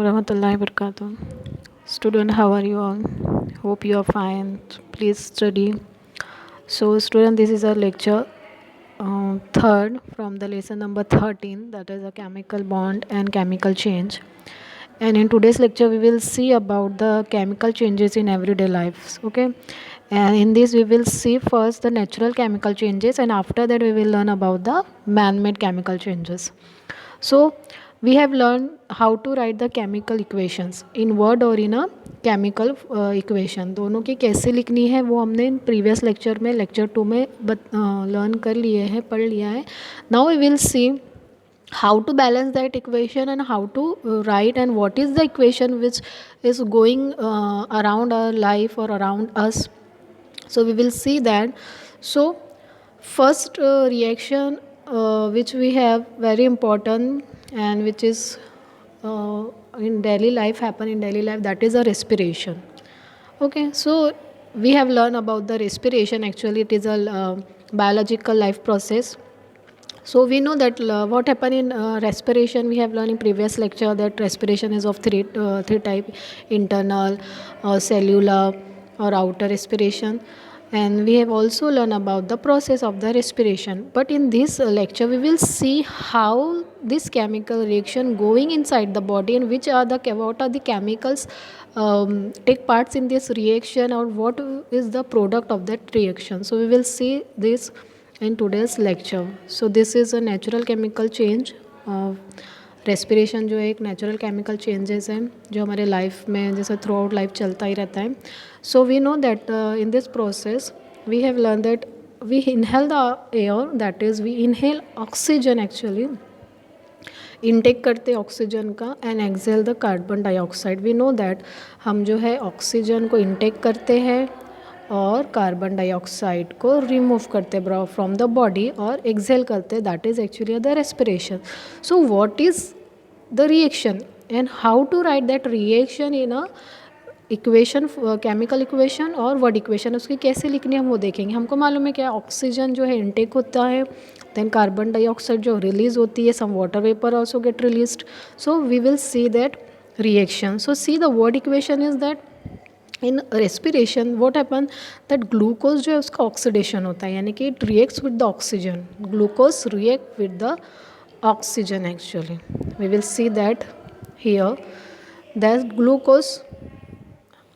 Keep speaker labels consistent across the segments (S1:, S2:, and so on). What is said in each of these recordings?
S1: warahmatullahi wabarakatuh. Student, how are you all? Hope you are fine. Please study. So, student, this is our lecture third from the lesson number 13, that is a chemical bond and chemical change. And in today's lecture, we will see about the chemical changes in everyday lives. Okay, and in this, we will see first the natural chemical changes, and after that, we will learn about the man-made chemical changes. So, we have learned how to write the chemical equations in word or in a chemical equation दोनों की कैसे लिखनी है वो हमने previous lecture में lecture 2 में learn कर लिए हैं, पढ़ लिया है. Now we will see how to balance that equation and how to write and what is the equation which is going around our life or around us. So we will see that. So first reaction which we have very important and which is in daily life, happen in daily life, that is a respiration. Okay, so we have learned about the respiration. Actually it is a biological life process. So we know that what happen in respiration, we have learned in previous lecture that respiration is of three type: internal, cellular, or outer respiration. And we have also learned about the process of the respiration. But in this lecture, we will see how this chemical reaction going inside the body and what are the chemicals take parts in this reaction, or what is the product of that reaction. So we will see this in today's lecture. So this is a natural chemical change. Respiration जो है एक natural chemical changes हैं जो हमारे life में जैसे through out life चलता ही रहता है. So we know that in this process we have learn that we inhale the air, that is we inhale oxygen. Actually intake करते ऑक्सीजन का and exhale the carbon dioxide. We know that हम जो है oxygen को intake करते हैं और carbon dioxide को रिमूव करते फ्रॉम द बॉडी और एक्सेल करते, that is actually the respiration. So what is the reaction and how to right that reaction in a equation, chemical equation और वर्ड इक्वेशन, उसकी कैसे लिखनी है हम वो देखेंगे. हमको मालूम है क्या, ऑक्सीजन जो है इनटेक होता है, देन कार्बन डाइऑक्साइड जो रिलीज होती है, some water vapour also get released. So we will see that reaction. So see the word equation is that in respiration what happen that glucose जो है उसका ऑक्सीडेशन होता है, यानी कि it reacts with the oxygen. Glucose react with the oxygen. Actually we will see that here that glucose,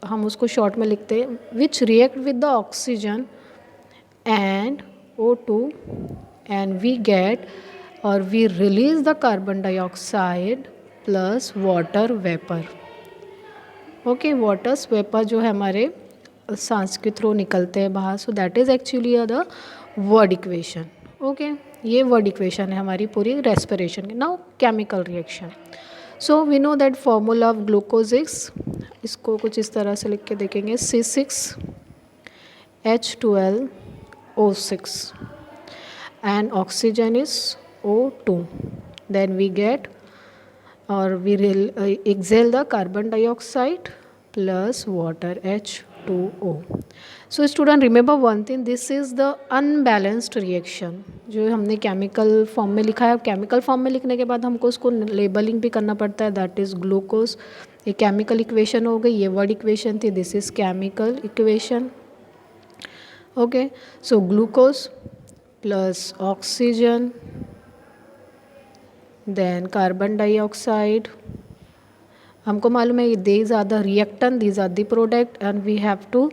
S1: हम उसको short में लिखते हैं, which react with the oxygen and O2 and we get और we release the carbon dioxide plus water vapour. Okay, waters vapour जो है हमारे सांस के थ्रू निकलते हैं बाहर. So that is actually the word equation. Okay, ये वर्ड इक्वेशन है हमारी पूरी रेस्पिरेशन की. Now chemical reaction. So we know that formula of glucose is, इसको कुछ इस तरह से लिख के देखेंगे, C6H12O6 and oxygen is O2. Then we get or we exhale the carbon dioxide plus water H2O. So student remember one thing, this is the unbalanced reaction जो हमने केमिकल फॉर्म में लिखा है. केमिकल फॉर्म में लिखने के बाद हमको उसको लेबलिंग भी करना पड़ता है, दैट इज़ ग्लूकोज. ये केमिकल इक्वेशन हो गई, ये वर्ड इक्वेशन थी, this is chemical equation. Okay, so glucose plus oxygen then carbon dioxide. हमको मालूम है these are the reactant, these are the product and we have to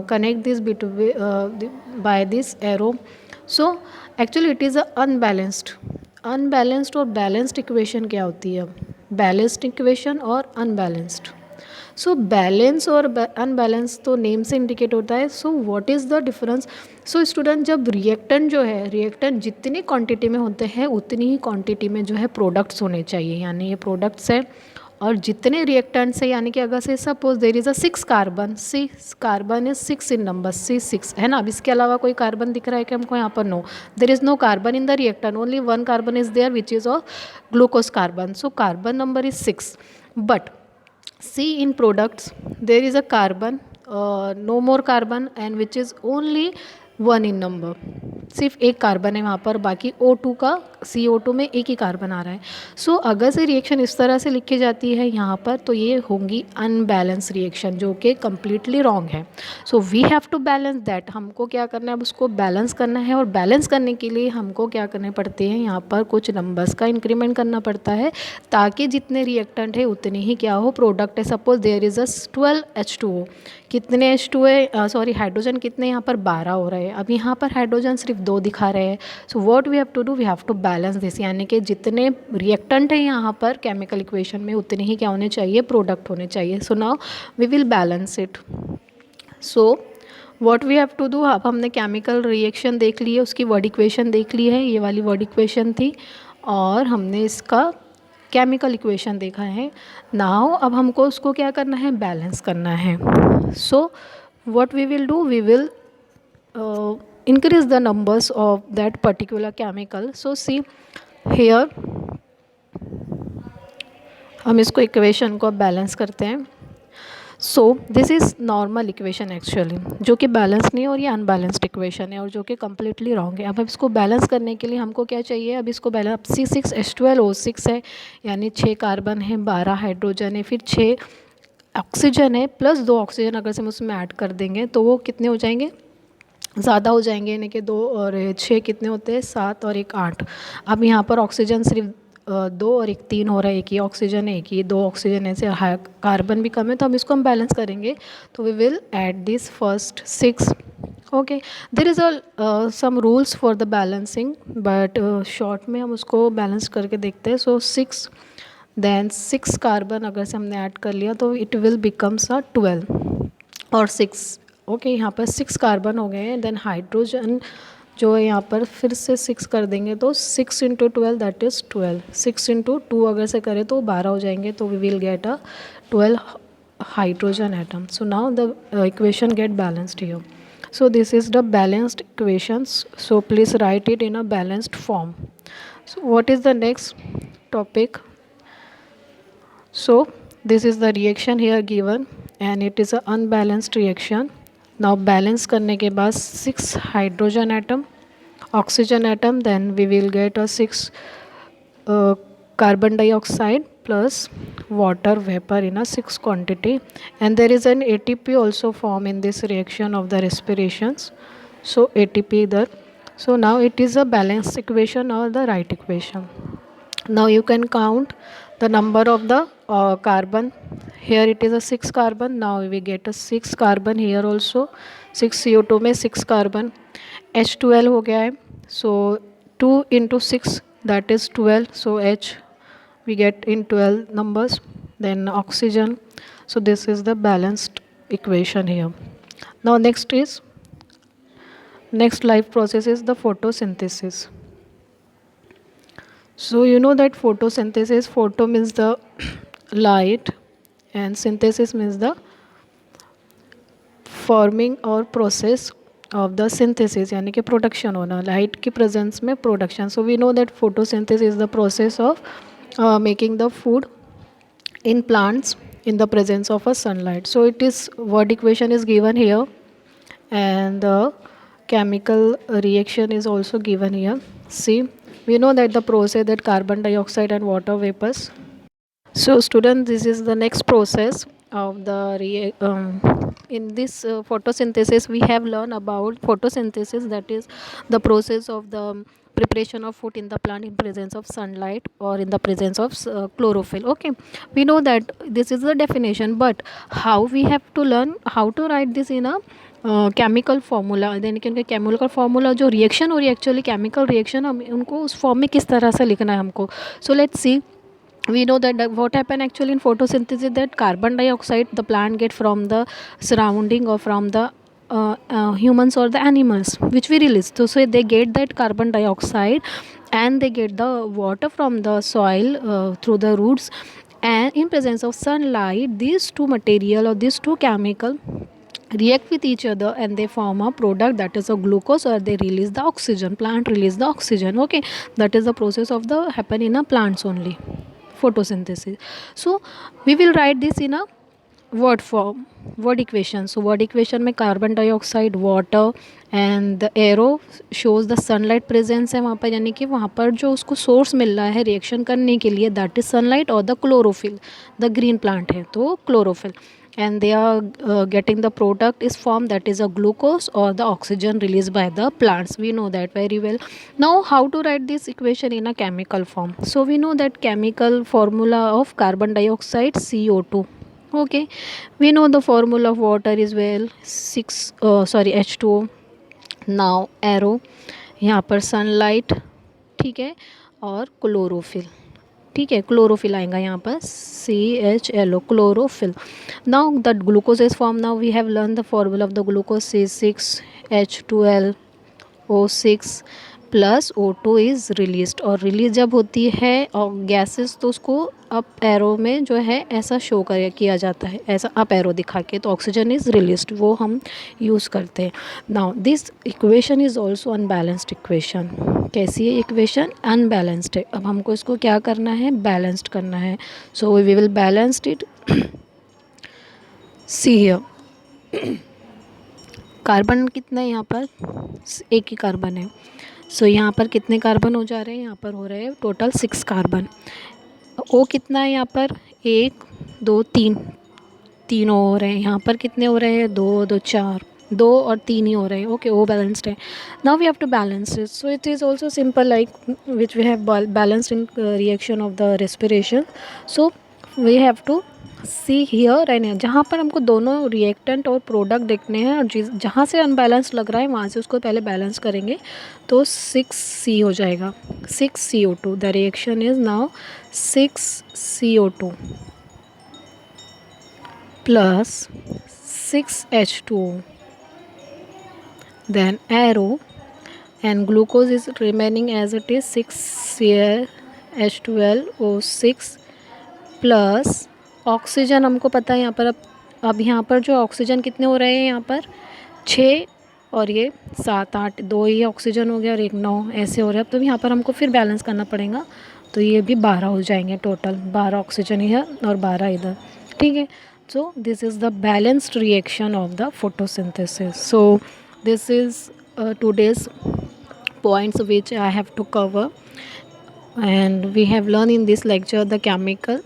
S1: connect this by this arrow. So actually it is a unbalanced और balanced equation क्या होती है, balanced equation और unbalanced. So balance और unbalance तो name से indicate होता है. So what is the difference. So student जब रिएक्टेंट जो है, रिएक्टेंट जितनी क्वांटिटी में होते हैं उतनी ही क्वांटिटी में जो है प्रोडक्ट्स होने चाहिए, यानी ये प्रोडक्ट्स है. और जितने रिएक्टेंट्स है, यानी कि अगर से suppose there is a 6 carbon, carbon is 6 in number, C6 है ना. अब इसके अलावा कोई कार्बन दिख रहा है कि हमको यहाँ पर, no, there is no carbon in the reactant, only 1 carbon is there which is of glucose carbon. So carbon number is 6. But C in products there is a carbon, no more carbon, and which is only 1 in number, सिर्फ एक carbon है वहाँ पर, बाकी O2 का CO2 में एक ही carbon आ रहा है। सो अगर से रिएक्शन इस तरह से लिखी जाती है यहाँ पर, तो ये होंगी अनबैलेंस रिएक्शन, जो कि कम्प्लीटली रॉन्ग है। So we have to balance that, हमको क्या करना है, अब उसको बैलेंस करना है। और बैलेंस करने के लिए हमको क्या करने पड़ते हैं, यहाँ पर कुछ नंबर्स का इंक्रीमेंट करना पड़ता है, ताकि जितने रिएक्टेंट है उतने ही क्या हो, प्रोडक्ट है। Suppose there is a 12H2O, कितने H2 है, सॉरी हाइड्रोजन कितने यहाँ पर 12 हो रहे हैं, अब यहाँ पर हाइड्रोजन सिर्फ 2 दिखा रहे हैं। So what we have to do, we have to balance this, यानी कि जितने रिएक्टेंट हैं यहाँ पर केमिकल इक्वेशन में, उतने ही क्या होने चाहिए, प्रोडक्ट होने चाहिए। So now we will balance it. So what we have to do, अब हमने केमिकल रिएक्शन देख ली है, उसकी वर्ड इक्वेशन देख ली है, ये वाली वर्ड इक्वेशन थी, और हमने इसका केमिकल इक्वेशन देखा है। नाउ अब हमको उसको क्या करना है, बैलेंस करना है। So what we will do, we will increase the numbers of that particular chemical. So see here, हम इसको इक्वेशन को बैलेंस करते हैं। सो this is normal equation actually, जो कि बैलेंस नहीं है, और ये अनबैलेंस्ड इक्वेशन है, और जो कि कम्प्लीटली रॉन्ग है। अब इसको बैलेंस करने के लिए हमको क्या चाहिए, अब इसको बैलेंस, अब C6H12O6 है, यानी 6 कार्बन है, 12 हाइड्रोजन है, फिर 6 ऑक्सीजन है, प्लस 2 ऑक्सीजन अगर से हम उसमें ऐड कर देंगे तो वो कितने हो जाएंगे, ज़्यादा हो जाएंगे, यानी कि 2 और 6 कितने होते हैं, 7 और 1 8। अब यहाँ पर ऑक्सीजन सिर्फ 2 और 1 3 हो रहा है, एक ही ऑक्सीजन है, एक ही 2 ऑक्सीजन है, से कार्बन भी कम है, तो हम इसको हम बैलेंस करेंगे। तो we will add this first 6। Okay, there is a some rules for the balancing, but short में हम उसको बैलेंस करके देखते हैं। सो 6 देन 6 कार्बन अगर से हमने ऐड कर लिया, तो इट विल बिकम्स अ 12 और 6। ओके, यहाँ पर 6 कार्बन हो गए हैं। देन हाइड्रोजन जो है यहाँ पर फिर से 6 कर देंगे, तो 6 इंटू 12 दैट इज़ 12, 6 इंटू 2 अगर से करें तो 12 हो जाएंगे, तो we will get a 12 hydrogen atom. So now the equation get balanced here. So this is the balanced equations. So please write it in a balanced form. So what is the next topic? So this is the reaction here given, and it is a unbalanced reaction. Now balance करने के बाद 6 hydrogen atom, oxygen atom, then we will get a 6 carbon dioxide plus water vapor in a 6 quantity, and there is an ATP also form in this reaction of the respirations. So ATP there. So now it is a balanced equation or the right equation. Now you can count the number of the carbon. Here it is a 6 carbon. Now we get a 6 carbon here also, 6 CO2 में 6 carbon, H12 हो गया है, so 2 into 6 that is 12, so H we get in 12 numbers. Then oxygen, so this is the balanced equation here. Now next life process is the photosynthesis. So you know that photosynthesis, photo means the light and synthesis means the forming or process of the synthesis, यानी कि production होना, light की presence में production. So we know that photosynthesis is the process of making the food in plants in the presence of a sunlight. So it is, word equation is given here, and the chemical reaction is also given here. See, we know that the process that carbon dioxide and water vapors. So student, this is the next process of the in this photosynthesis we have learned about photosynthesis, that is the process of the preparation of food in the plant in presence of sunlight or in the presence of chlorophyll. Okay, we know that this is the definition, but how we have to learn how to write this in a chemical formula, यानी कि उनका chemical formula जो reaction हो रही है actually chemical reaction, हम उनको उस फॉर्म में किस तरह से लिखना है हमको. So let's see. We know that what happen actually in photosynthesis, that carbon dioxide the plant get from the surrounding or from the humans or the animals which we release. So they get that carbon dioxide and they get the water from the soil through the roots, and in presence of sunlight these two material or these two chemical react with each other and they form a product, that is a glucose, or they release the oxygen, plant release the oxygen. Okay, that is the process of the happen in a plants only, photosynthesis. So we will write this in a word form, word equation. So word equation में carbon dioxide, water and the arrow shows the sunlight presence है वहाँ पर, यानी कि वहाँ पर जो उसको सोर्स मिल रहा है रिएक्शन करने के लिए, दैट इज सनलाइट और the chlorophyll, the green plant है तो chlorophyll, and they are getting the product is formed, that is a glucose or the oxygen released by the plants. We know that very well. Now how to write this equation in a chemical form? So we know that chemical formula of carbon dioxide, CO2. Okay, we know the formula of water is well H2O. Now arrow, यहाँ पर sunlight, ठीक है, और chlorophyll, ठीक है, chlorophyll आएगा यहाँ पर CHLO, chlorophyll. Now the glucose is form. Now we have learn the formula of the glucose, C6H12O6 plus O2 is released. और रिलीज जब होती है और गैसेस, तो उसको अप एरो में जो है ऐसा शो कर किया जाता है, ऐसा अप एरो दिखा के, तो ऑक्सीजन इज़ रिलीज्ड, वो हम यूज़ करते हैं. Now this equation is also unbalanced equation. कैसी है इक्वेशन? अनबैलेंस्ड है. अब हमको इसको क्या करना है? बैलेंस्ड करना है. So we will balanced it. See here, carbon कितना है यहाँ पर? एक ही कार्बन है. सो यहाँ पर कितने कार्बन हो जा रहे हैं? यहाँ पर हो रहे हैं टोटल 6 कार्बन. ओ कितना है यहाँ पर? 1 2 3, तीन हो रहे हैं. यहाँ पर कितने हो रहे हैं? 2 2 4, 2 और 3 ही हो रहे हैं. ओके, वो बैलेंस्ड है. Now we have to balance it. So it is also simple like which we have balanced in reaction of the respiration. So we have to see here and जहाँ पर हमको दोनों रिएक्टेंट और product देखने हैं, और जहाँ से अनबैलेंस लग रहा है वहाँ से उसको पहले बैलेंस करेंगे, तो 6C हो जाएगा, 6CO2. The reaction is now 6CO2 plus 6H2O, then arrow, and glucose is remaining as it is 6H12O6 plus oxygen. हमको पता है यहाँ पर, अब यहाँ पर जो ऑक्सीजन कितने हो रहे हैं? यहाँ पर 6 और ये 7 8, 2 ही ऑक्सीजन हो गया और 1 9, ऐसे हो रहा है. अब तो यहाँ पर हमको फिर बैलेंस करना पड़ेगा, तो ये भी 12 हो जाएंगे टोटल. 12 ऑक्सीजन इधर और 12 इधर, ठीक है. So this is the balanced reaction of the photosynthesis. So this is today's points which I have to cover, and we have learned in this lecture the chemical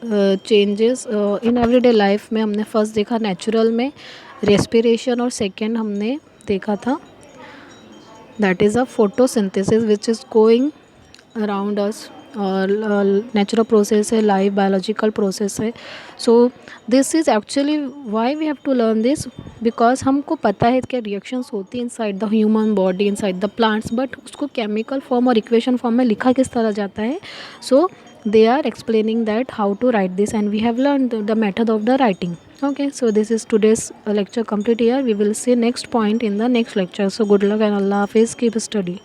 S1: changes in everyday life में. हमने first देखा natural में respiration, और second हमने देखा था that is a photosynthesis which is going around us, और natural process है, लाइव बायोलॉजिकल प्रोसेस है. So this is actually why we have to learn this, because हमको पता है कि रिएक्शंस होती हैं inside the human body, inside the plants, but उसको केमिकल फॉर्म और इक्वेशन फॉर्म में लिखा किस तरह जाता है. सो they are explaining that how to write this, and we have learned the method of the writing. Okay, so this is today's lecture complete here. We will see next point in the next lecture. So good luck and Allah Hafiz, keep study.